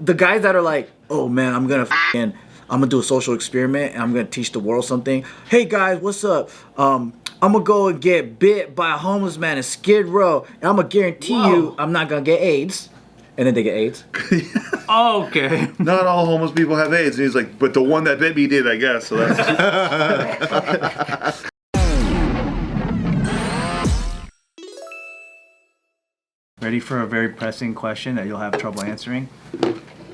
the guys that are like, oh man, I'm gonna do a social experiment and I'm gonna teach the world something. Hey guys, what's up? I'm gonna go and get bit by a homeless man in Skid Row, and I'm gonna guarantee you I'm not gonna get AIDS. And then they get AIDS. Oh, okay. Not all homeless people have AIDS. And he's like, but the one that bit me did, I guess. So that's. Ready for a very pressing question that you'll have trouble answering?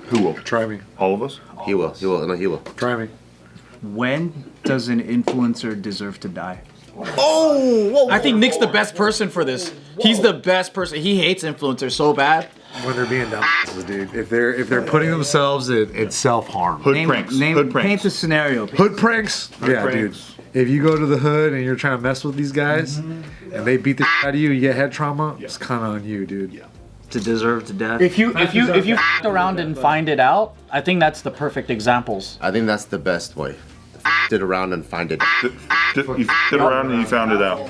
Who will? Try me. All of us? He will. No, he will. Try me. When does an influencer deserve to die? Oh, whoa. I think Nick's the best person for this. He's the best person. He hates influencers so bad. When they're being dumb, dude. If they're putting themselves in self-harm. Hood pranks. Paint the scenario. Hood pranks? Yeah, pranks. dude. If you go to the hood and you're trying to mess with these guys and they beat the shit out of you, you get head trauma, it's kind of on you, dude. Yeah. To deserve to death. If you f***ed around and find it out, I think that's the perfect examples. I think that's the best way. F*** it around and find it. You f***ed around and you found it out.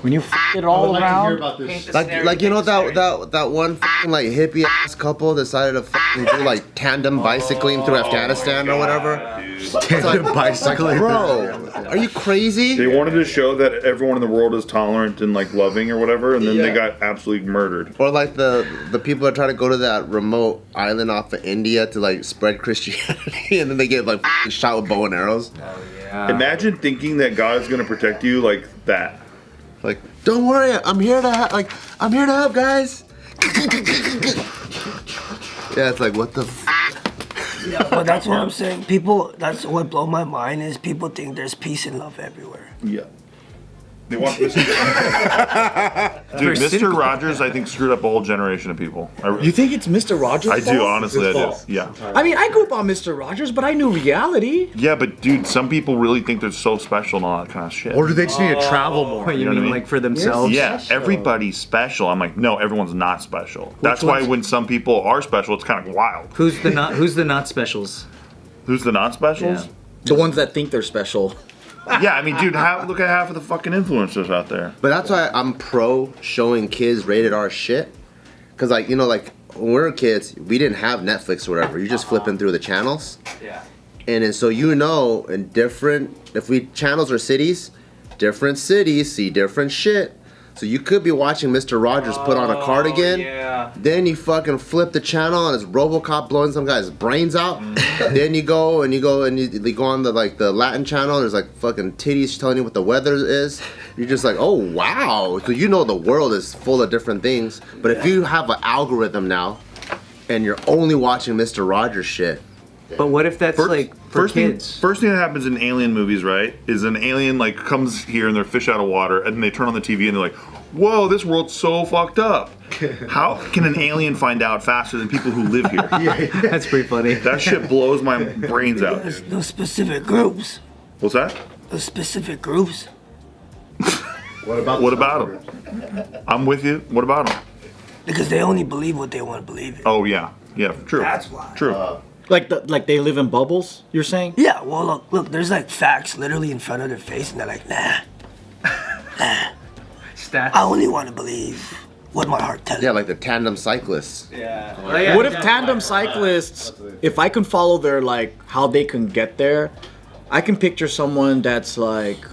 When you f*** it all around, Like you know that one fucking like hippie ass couple decided to fucking do like tandem bicycling through Afghanistan or whatever. Tandem bicycling. Bro, are you crazy? They wanted to show that everyone in the world is tolerant and like loving or whatever, and then they got absolutely murdered. Or like the people that try to go to that remote island off of India to like spread Christianity, and then they get like shot with bow and arrows. Oh yeah. Imagine thinking that God is gonna protect you like that. Like, don't worry, I'm here to help, guys. Yeah, it's like, what the f***? Yeah, but that's what I'm saying. People, that's what blows my mind is people think there's peace and love everywhere. Yeah. They want Mr. Dude, Mr. Rogers, I think, screwed up a whole generation of people. You think it's Mr. Rogers' I fault? do, honestly, I do. Yeah. I mean, I grew up on Mr. Rogers, but I knew reality. Yeah, but dude, some people really think they're so special and all that kind of shit. Or do they just need to travel more? You know what I mean mean? like for themselves? Yeah, everybody's special. I'm like, no, everyone's not special. That's why when some people are special, it's kind of wild. Who's the not specials? Who's the not specials? Yeah. The ones that think they're special. Yeah, I mean, dude, look at half of the fucking influencers out there. But that's why I'm pro showing kids rated R shit. Cause like, you know, like when we were kids, we didn't have Netflix or whatever. You're just flipping through the channels. Yeah. And then so you know, in different, if we channels are cities, different cities see different shit. So you could be watching Mr. Rogers put on a cardigan. Yeah. Then you fucking flip the channel and it's RoboCop blowing some guy's brains out. Then you go and you go on the like the Latin channel. And there's like fucking titties telling you what the weather is. You're just like, oh wow. So you know the world is full of different things. But if you have an algorithm now, and you're only watching Mr. Rogers shit. But what if that's like for kids? First thing that happens in alien movies, right, is an alien like comes here and they're fish out of water, and then they turn on the TV and they're like, whoa, this world's so fucked up. How can an alien find out faster than people who live here? That's pretty funny. That shit blows my brains out. There's those specific groups. What's that? Those specific groups. What about them? I'm with you. What about them? Because they only believe what they want to believe in. Oh yeah, true. That's why. True. Like they live in bubbles, you're saying? Yeah, well, look, there's like facts literally in front of their face, and they're like, nah. Stats. I only want to believe what my heart tells me. Yeah, like the tandem cyclists. Yeah. What if tandem cyclists, if I can follow their like how they can get there, I can picture someone that's like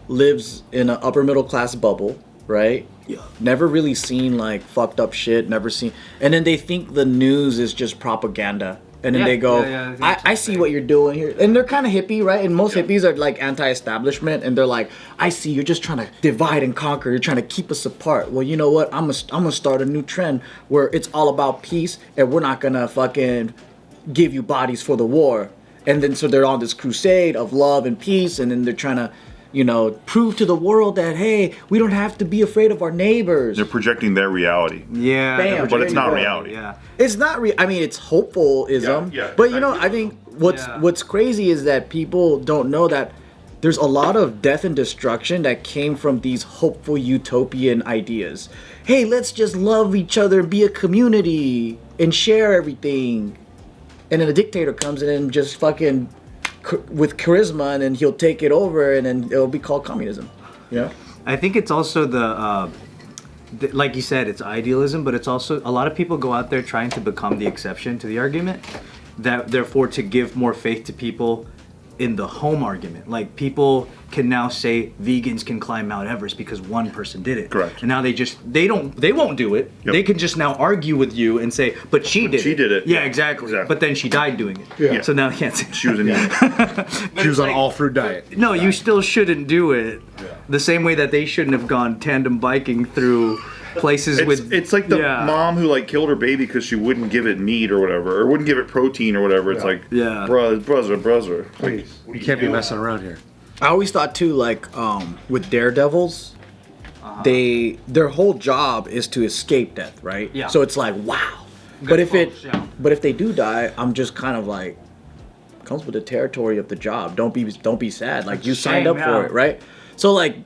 lives in an upper middle class bubble, right? Yeah. Never really seen like fucked up shit, never seen, and then they think the news is just propaganda. And then they go, I see what you're doing here. And they're kind of hippie, right? And most hippies are like anti-establishment. And they're like, I see, you're just trying to divide and conquer. You're trying to keep us apart. Well, you know what? I'm gonna start a new trend where it's all about peace. And we're not going to fucking give you bodies for the war. And then so they're on this crusade of love and peace. And then they're trying to, you know, prove to the world that, hey, we don't have to be afraid of our neighbors. They're projecting their reality. Yeah. Bam. But it's not reality. Yeah. It's not I mean, it's hopefulism. Yeah, but you know, I think what's crazy is that people don't know that there's a lot of death and destruction that came from these hopeful utopian ideas. Hey, let's just love each other and be a community and share everything. And then a dictator comes in and just fucking with charisma, and then he'll take it over, and then it'll be called communism. You know? I think it's also the like you said, it's idealism, but it's also a lot of people go out there trying to become the exception to the argument. That therefore to give more faith to people in the home argument. Like people can now say vegans can climb Mount Everest because one person did it. Correct. And now they won't do it. Yep. They can just now argue with you and say, but she did it. Yeah, Yeah, exactly. exactly. But then she died doing it. Yeah. So now they can't say She was in She was on all fruit diet. no, you still shouldn't do it. The same way that they shouldn't have gone tandem biking through places with. It's like the mom who like killed her baby because she wouldn't give it meat or whatever, or wouldn't give it protein or whatever. It's like, brother. Please, you can't be messing around here. I always thought too, like with Daredevils, their whole job is to escape death, right? Yeah. So it's like, wow. But if they do die, I'm just kind of like, comes with the territory of the job. Don't be sad. Like you signed up for it, right? So like,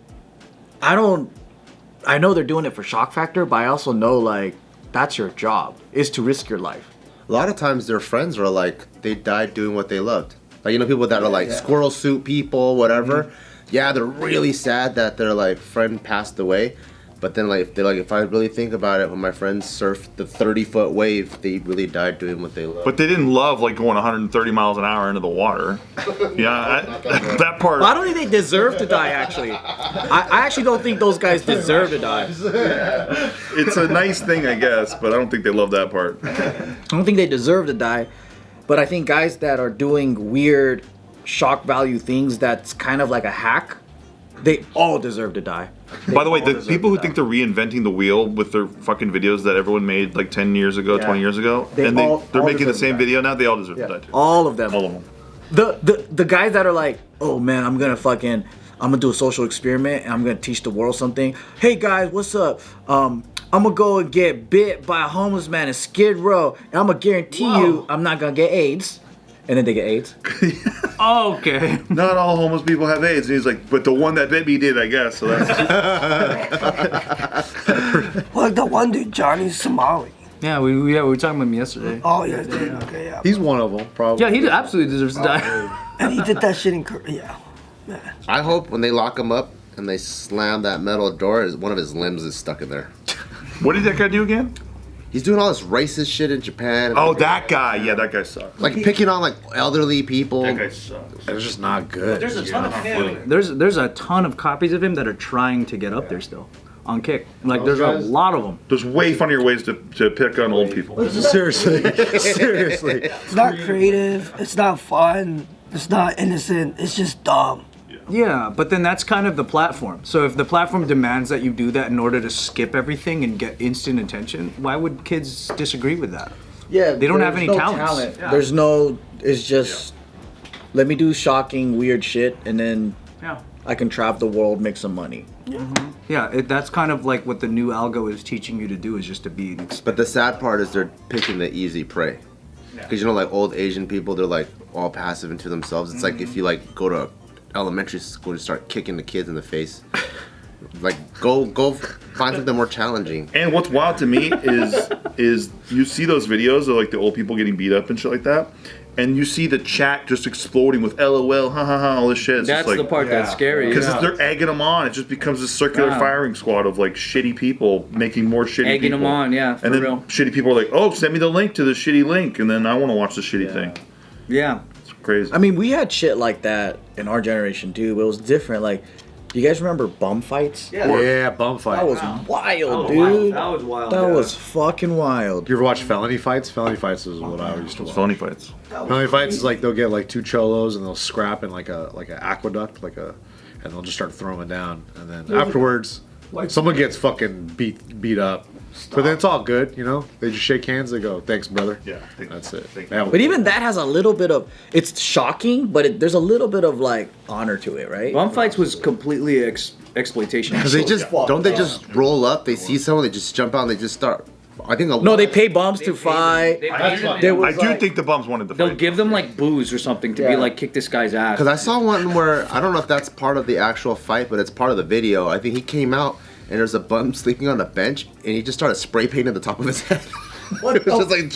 I know they're doing it for shock factor, but I also know like that's your job is to risk your life. A lot of times their friends are like, they died doing what they loved. Like, you know, people that are like squirrel suit people, whatever. Yeah, they're really sad that their like friend passed away. But then like if I really think about it, when my friends surfed the 30-foot wave, they really died doing what they loved. But they didn't love like going 130 miles an hour into the water. Yeah, that part. But I don't think they deserve to die. Actually, I actually don't think those guys deserve to die. It's a nice thing, I guess, but I don't think they love that part. I don't think they deserve to die. But I think guys that are doing weird shock value things that's kind of like a hack, they all deserve to die. By the way, the people who think they're reinventing the wheel with their fucking videos that everyone made like 10 years ago, 20 years ago, they're making the same video now, they all deserve to die too. All of them. All of them. The guys that are like, oh man, I'm gonna do a social experiment and I'm gonna teach the world something. Hey guys, what's up? I'm gonna go and get bit by a homeless man in Skid Row, and I'm gonna guarantee you I'm not gonna get AIDS. And then they get AIDS. Okay. Not all homeless people have AIDS. And he's like, but the one that bit me did, I guess. So that's Like the one dude, Johnny's Somali. Yeah, we were talking about him yesterday. Oh yeah, dude. Okay, yeah. He's one of them, probably. Yeah, he absolutely deserves to die. And he did that shit in Korea. Yeah. Man. I hope when they lock him up and they slam that metal door, one of his limbs is stuck in there. What did that guy do again? He's doing all this racist shit in Japan. Oh, that guy. Yeah, that guy sucks. Like picking on like elderly people. That guy sucks. It's just not good. There's a ton of him. There's a ton of copies of him that are trying to get up there still on Kick. Like there's a lot of them. There's way funnier ways to pick on old people. Seriously. It's not creative. It's not fun. It's not innocent. It's just dumb. Yeah, but then that's kind of the platform. So if the platform demands that you do that in order to skip everything and get instant attention, why would kids disagree with that? Yeah, They don't have any no talents. talent. Yeah. There's no. It's just let me do shocking, weird shit, and then I can travel the world, make some money. Yeah, that's kind of like what the new algo is teaching you to do, is just to be an But the sad part is they're picking the easy prey. Because you know, like old Asian people, they're like all passive into themselves. It's like if you like go to elementary school and start kicking the kids in the face. Like go find something more challenging. And what's wild to me is you see those videos of like the old people getting beat up and shit like that, and you see the chat just exploding with LOL, ha ha ha, all this shit. It's That's just like, the part that's scary. because yeah. they're egging them on. It just becomes a circular firing squad of like shitty people making more shitty Egging people. them on, yeah, for and then real. shitty people are like, oh, send me the link to the shitty link, and then I want to watch the shitty thing. Yeah. It's crazy. I mean, we had shit like that in our generation too, but it was different. Like, do you guys remember bum fights? Yeah, bum fight. That was wild, dude. That was wild. That was fucking wild. You ever watch Felony Fights? Felony Fights is what I used to watch. Phony fights. Felony Fights is like they'll get like two cholos and they'll scrap in like an aqueduct, and they'll just start throwing it down, and then afterwards, someone gets fucking beat up. But then it's all good, you know. They just shake hands. They go, "Thanks, brother." Yeah, that's it. But even that has a little bit of, it's shocking, but there's a little bit of like honor to it, right? Bum fights was completely exploitation. Because they just don't they just roll up? They see someone, they just jump out, and they just start. I think No, they pay bums to fight. I do think the bums wanted to They'll fight. give them like booze or something to be like, kick this guy's ass. Because I saw one where I don't know if that's part of the actual fight, but it's part of the video. I think he came out and there's a bum sleeping on a bench, and he just started spray painting the top of his head. It was just like.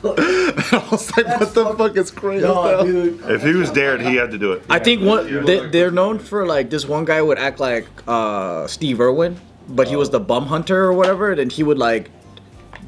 I was like, what the fuck is crazy? Dude. If he was dared, he had to do it. I think they're known for like this one guy would act like Steve Irwin. but he was the bum hunter or whatever. Then he would like,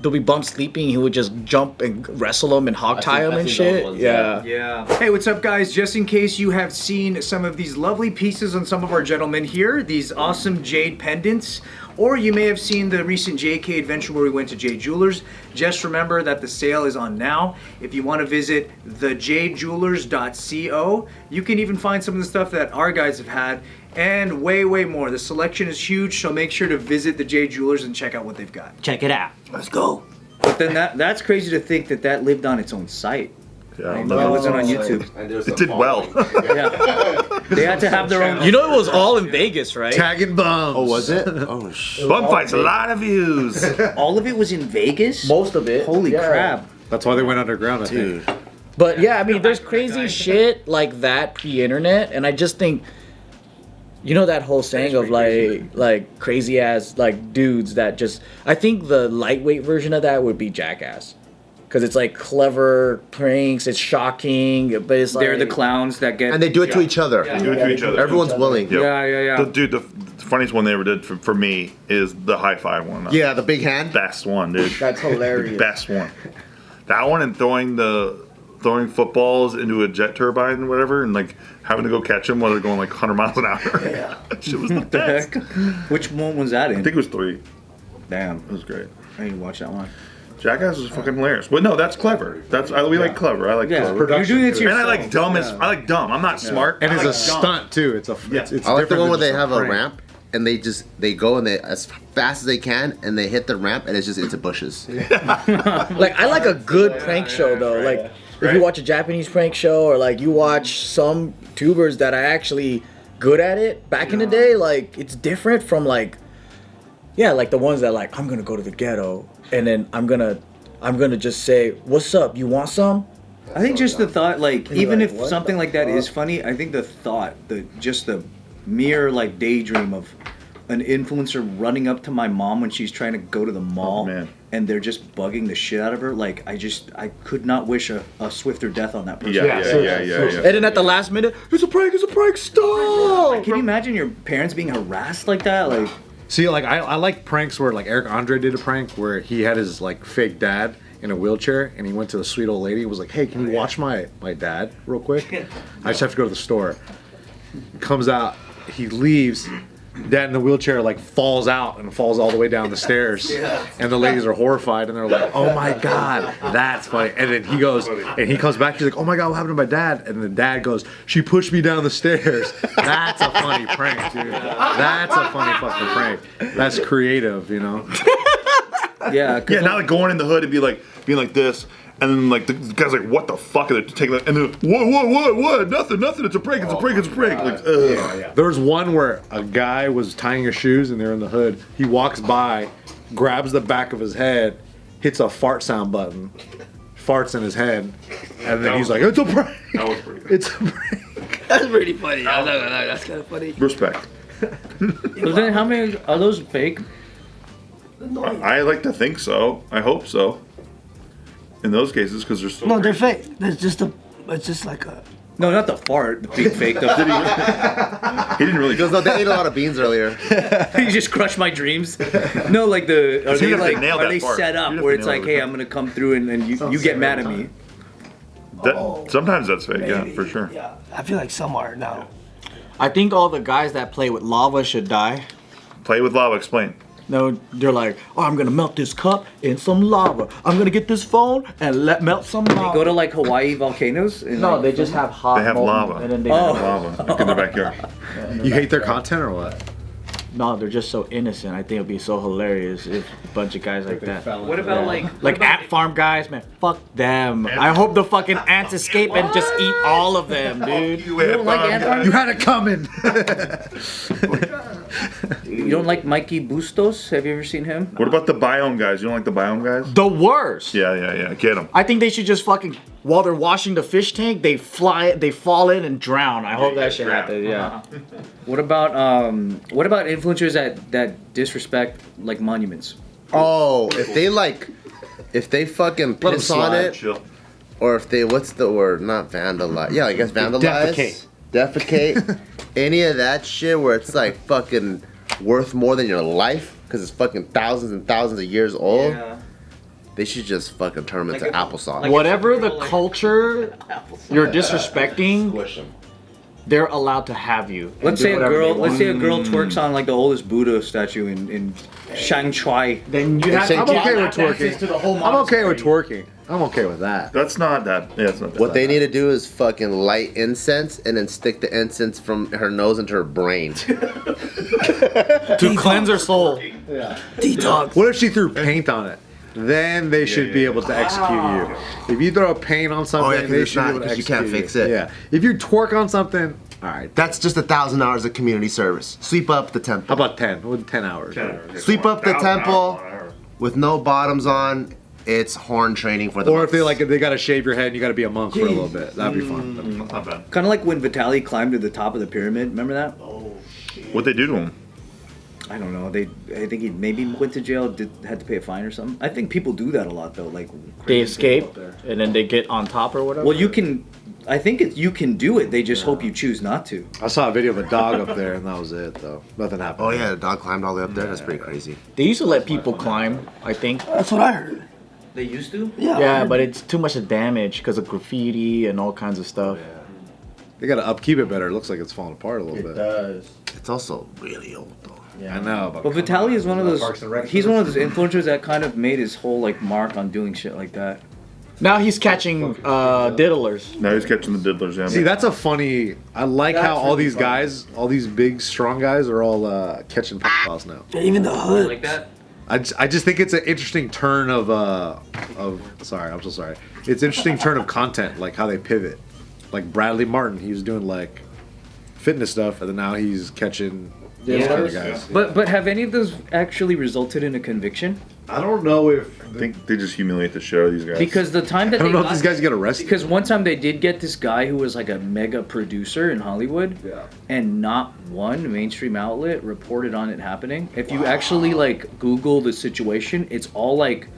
there'll be bums sleeping. He would just jump and wrestle them and hog tie them and shit. Yeah. Hey, what's up, guys? Just in case you have seen some of these lovely pieces on some of our gentlemen here, these awesome jade pendants, or you may have seen the recent JK adventure where we went to Jade Jewelers. Just remember that the sale is on now. If you want to visit thejadejewelers.co, you can even find some of the stuff that our guys have had and way, way more. The selection is huge, so make sure to visit the Jade Jewelers and check out what they've got. Check it out. Let's go. But then that's crazy to think that lived on its own site. Yeah, It wasn't on YouTube. it did well. Yeah. They had to have their own. You know it was all in Vegas, right? Tagging bums. Oh, was it? Oh, shit. Bum fights, a lot of views. All of it was in Vegas? Most of it. Holy crap. That's why they went underground, I think. Dude. But yeah, I mean, there's crazy shit like that pre-internet, and I just think, you know, that whole saying of like crazy ass like dudes that just. I think the lightweight version of that would be Jackass, because it's like clever pranks, it's shocking, but it's like They're the clowns that get. And they do it to each other. Do it to each other. Everyone's willing. Yep. Yeah. Dude, the funniest one they ever did for me is the high five one. Yeah, the big hand. Best one, dude. That's hilarious. The best one. That one and throwing footballs into a jet turbine or whatever, and like having to go catch them while they're going like 100 miles an hour. Yeah. That shit was the best. Which one was that in? I think it was 3. Damn. It was great. I need to watch that one. Jackass is fucking hilarious. But no, that's clever. We like clever. I like clever. You're doing it to And yourself. I like dumb. I like dumb. I'm not smart. And I it's like a dumb. stunt too. It's I like the different one than where they just have a prank. ramp and they go and they as fast as they can and they hit the ramp and it's just into bushes. Like I like a good prank show though. Like if you watch a Japanese prank show or like you watch some tubers that are actually good at it back in the day, like it's different from like like the ones that like I'm gonna go to the ghetto and then I'm gonna just say, "What's up? You want some?" I think just the thought, like, even like, if what something the like that is fuck? funny, I think the thought, the mere like daydream of an influencer running up to my mom when she's trying to go to the mall, man. and they're just bugging the shit out of her. Like, I could not wish a swifter death on that person. Yeah. And then at the last minute, it's a prank, stop! Can you imagine your parents being harassed like that? Like, See, like I like pranks where like Eric Andre did a prank where he had his like fake dad in a wheelchair and he went to the sweet old lady and was like, "Hey, can you watch my dad real quick? I just have to go to the store." Comes out, he leaves. Dad in the wheelchair like falls out and falls all the way down the stairs, and the ladies are horrified and they're like, "Oh my god, that's funny!" And then he goes and he comes back. He's like, "Oh my god, what happened to my dad?" And the dad goes, "She pushed me down the stairs." That's a funny prank, dude. That's a funny fucking prank. That's creative, you know. yeah. Yeah, not like going in the hood and being like this, and then like the guy's like, "What the fuck?" And they're taking that, and then what? Nothing. It's a prank. It's a prank. Like, ugh. There was one where a guy was tying his shoes and they're in the hood. He walks by, grabs the back of his head, hits a fart sound button, farts in his head, and then he's like, "It's a prank." That was pretty good. It's a prank. That's pretty funny. That's kind of funny. Respect. But then how many are those fake? I like to think so. I hope so. In those cases, because they're so. No, they're fake. It's just like a. No, not the fart. The big fake. The, He didn't really. Because no, they ate a lot of beans earlier. you just crushed my dreams. No, like are you'd they have to like nail are that they part. set up You'd have where to it's nail like, it. hey, I'm gonna come through and you get mad at me. Sometimes that's fake. Yeah, Maybe. for sure. Yeah, I feel like some are now. I think all the guys that play with lava should die. Play with lava. Explain. No, they're like, "Oh, I'm gonna melt this cup in some lava. I'm gonna get this phone and melt some lava." Go to like Hawaii volcanoes. And, No, like, they just have hot. They have molten, lava. and then they Lava like in their backyard. You hate their content or what? No, they're just so innocent. I think it'd be so hilarious if a bunch of guys like that. What about Like ant farm guys, man, fuck them. I hope the fucking ants escape and just eat all of them, dude. you don't like ant farm? You had it coming. You don't like Mikey Bustos? Have you ever seen him? What about the biome guys? You don't like the biome guys? The worst. Yeah. Get them. I think they should just fucking, while they're washing the fish tank, they fall in and drown. I hope that shit drown. happens. Yeah. What about influencers that disrespect like monuments? Oh, if they fucking piss on it, Chill. or if they, what's the word? Not vandalize. Yeah, I guess vandalize. Defecate. Defecate. Any of that shit where it's like fucking worth more than your life because it's fucking thousands and thousands of years old. Yeah. They should just fucking turn them into applesauce. Like whatever the culture you're disrespecting, they're allowed to have you. Let's say a girl twerks on like the oldest Buddha statue in Shanghai. Then you have I'm okay with twerking. I'm okay with twerking. I'm okay with that. That's not that. Yeah, it's not that. What they need to do is fucking light incense and then stick the incense from her nose into her brain. To cleanse her soul. Yeah. Detox. What if she threw paint on it? Then they should be able to execute you. If you throw paint on something, they should be able to execute you. Can't fix it. Yeah. If you twerk on something, all right. That's just 1,000 hours of community service. Sweep up the temple. How about 10? What 10 hours? 10 hours. Sweep up the temple with no bottoms on. It's horn training for the Or monks. if they got to shave your head and you got to be a monk for a little bit. That'd be fun. Not bad. Kind of like when Vitaly climbed to the top of the pyramid. Remember that? Oh, shit. What'd they do to him? I don't know. I think he maybe went to jail, had to pay a fine or something. I think people do that a lot though. Like they escape and then they get on top or whatever. Well, you can. I think you can do it. They just hope you choose not to. I saw a video of a dog up there and that was it though. Nothing happened. Oh yeah, the dog climbed all the way up there. That's pretty crazy. They used to let people climb. I think. That's what I heard. They used to. Yeah. Yeah, but it's too much of damage because of graffiti and all kinds of stuff. Yeah. They got to upkeep it better. It looks like it's falling apart a little bit. It does. It's also really old though. Yeah, I know. But Vitaly is one of those. He's one of those influencers that kind of made his whole like mark on doing shit like that. Now he's catching diddlers. Now he's catching the diddlers. Yeah. See, that's a funny. I like how all these guys, all these big, strong guys, are all catching pedophiles now. Even the hood. Like that. I just think it's an interesting turn of sorry, I'm so sorry. It's an interesting turn of content, like how they pivot. Like Bradley Martin, he was doing like fitness stuff, and then now he's catching those kind of guys. But have any of those actually resulted in a conviction? I don't know if I think they just humiliate the shit out of these guys. Because the time that I don't know if these guys get arrested. Because one time they did get this guy who was like a mega producer in Hollywood, and not one mainstream outlet reported on it happening. If you actually like Google the situation, it's all like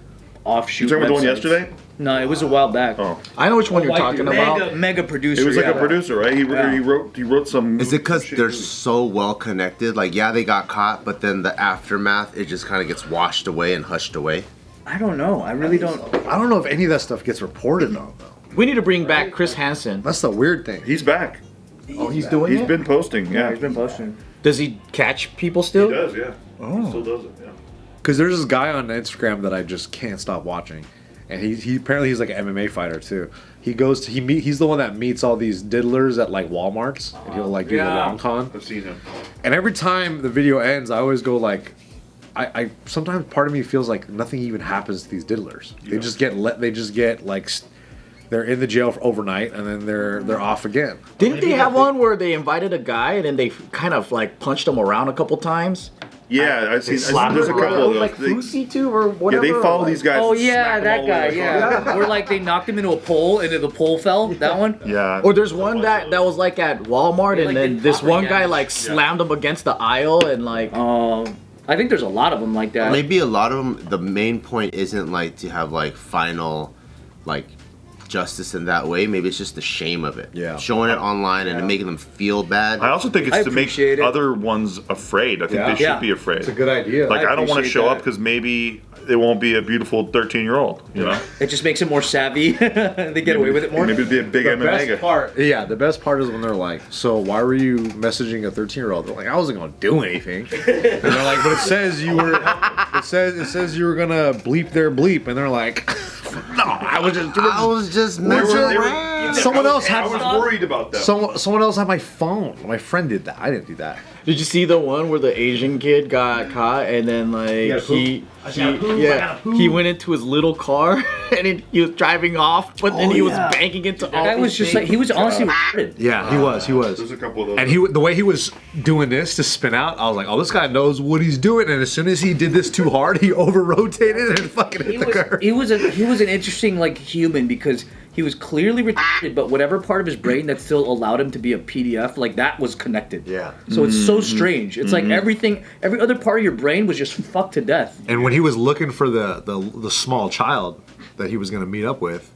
offshoot. You talking about the one websites. yesterday? No, it was a while back. Oh, I know which one you're talking about. Mega producer. it was like a producer, right? He wrote some. Is it because they're so well connected? Like, yeah, they got caught, but then the aftermath, it just kind of gets washed away and hushed away. I don't know. I really don't. I don't know if any of that stuff gets reported on though. We need to bring back Chris Hansen. That's the weird thing. He's back. Oh, he's doing it? He's been posting. Yeah, He's been posting. Does he catch people still? He does. Yeah. Oh. He still does it. Yeah. Because there's this guy on Instagram that I just can't stop watching, and he apparently he's like an MMA fighter too. He's the one that meets all these diddlers at like Walmarts, and he'll like do the long con. I've seen him. And every time the video ends, I always go like, I sometimes part of me feels like nothing even happens to these diddlers. They just get like. They're in the jail for overnight, and then they're off again. Didn't they have one where they invited a guy and then they kind of like punched him around a couple times? Yeah, I've seen. Slapped There's a him couple of around, those. like Fusi too or whatever. Yeah, they follow these guys. Oh and yeah, smack them that all guy. the way Yeah, where like they knocked him into a pole, and then the pole fell. That one. Yeah. Or there's one that was like at Walmart, They, and like, then did this proper one guy damage. like slammed him against the aisle and like. I think there's a lot of them like that. Maybe a lot of them. The main point isn't like to have like final, like justice in that way. Maybe it's just the shame of it. Yeah. Showing it online and making them feel bad. I also think it's to make appreciate it. other ones afraid. I think they should be afraid. It's a good idea. Like I don't want to appreciate show up that. because maybe it won't be a beautiful 13-year-old. You know. It just makes it more savvy. They get away with it more. Maybe it'd be a big the MMA guy. best part, the best part is when they're like, "So why were you messaging a 13-year-old?" They're like, "I wasn't gonna do anything." And they're like, "But it says you were. It says you were gonna bleep their bleep," and they're like, "No, I was just messing around." Someone else had. I was worried about that. Someone else had my phone. My friend did that. I didn't do that. Did you see the one where the Asian kid got caught and then like he went into his little car and he was driving off, but then he was banging into all. That was just like he was honestly retarded. Yeah, he was. There's a couple of those. And the way he was doing this to spin out, I was like, "Oh, this guy knows what he's doing." And as soon as he did this too hard, he over rotated and fucking hit the curb. He was an interesting like human because he was clearly retarded, but whatever part of his brain that still allowed him to be a PDF, like that was connected. Yeah. So it's so strange. It's like every other part of your brain was just fucked to death. And when he was looking for the small child that he was going to meet up with,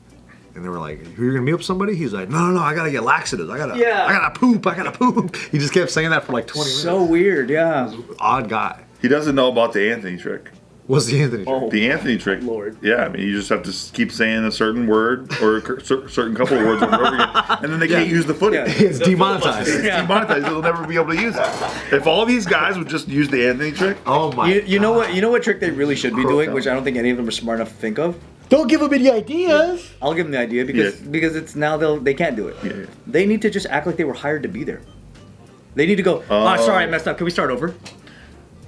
And they were like, "You're gonna meet up with somebody?" He's like, "No, I gotta get laxatives. I gotta poop. He just kept saying that for like 20 minutes. So weird, yeah. Odd guy. He doesn't know about the Anthony trick. What's the Anthony trick? Oh. The Anthony trick. Lord. Yeah, I mean, you just have to keep saying a certain word or a certain couple of words over and over again, and then they can't use the footage. Yeah. It's demonetized. It's demonetized. They'll never be able to use it. If all these guys would just use the Anthony trick, Oh my! You know what? You know what trick they really should be doing, which I don't think any of them are smart enough to think of. Don't give them any ideas. I'll give them the idea because it's now they can't do it. Yeah. They need to just act like they were hired to be there. They need to go. Oh, sorry, I messed up. Can we start over?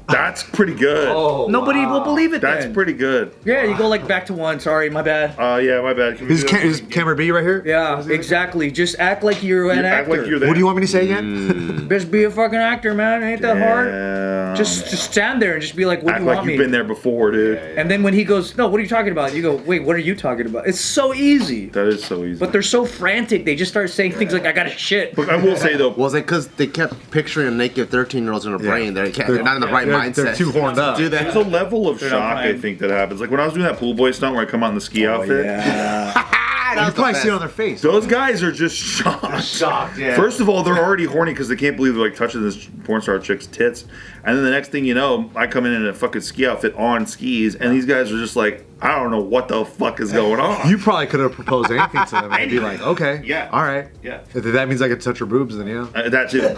that's pretty good. Nobody will believe it. That's then. pretty good. Yeah, you go like back to one. Sorry, my bad. Yeah, my bad. Can we Is do that? camera B right here? Yeah, exactly. Just act like you're an Act actor. like you're there. What do you want me to say again? Just be a fucking actor, man. Ain't that hard? Yeah. Just stand there and just be like, what act do you like want you've me? been there before, dude. And then when he goes, no, what are you talking about? You go, wait, what are you talking about? It's so easy. That is so easy. But they're so frantic. They just start saying things like, I got to shit. But I will say though, Was it because they kept picturing a naked 13-year-olds in their brain? They're not in the right mindset. They're too horned up. Do that. there's a level of They're not shock I trying. think that happens. Like when I was doing that pool boy stunt where I come out in the ski outfit. Yeah. You probably see it on their face. Those guys are just shocked. Shocked, yeah. First of all, they're already horny because they can't believe they're like touching this porn star chick's tits. And then the next thing you know, I come in a fucking ski outfit on skis, and these guys are just like, I don't know what the fuck is going on. You probably could have proposed anything to them and be like, okay, Yeah. all right. Yeah. If that means I can touch her boobs, then yeah. That too.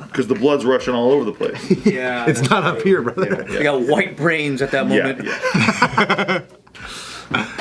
Because the blood's rushing all over the place. Yeah. It's not up here, brother. They got white brains at that Yeah. moment. yeah.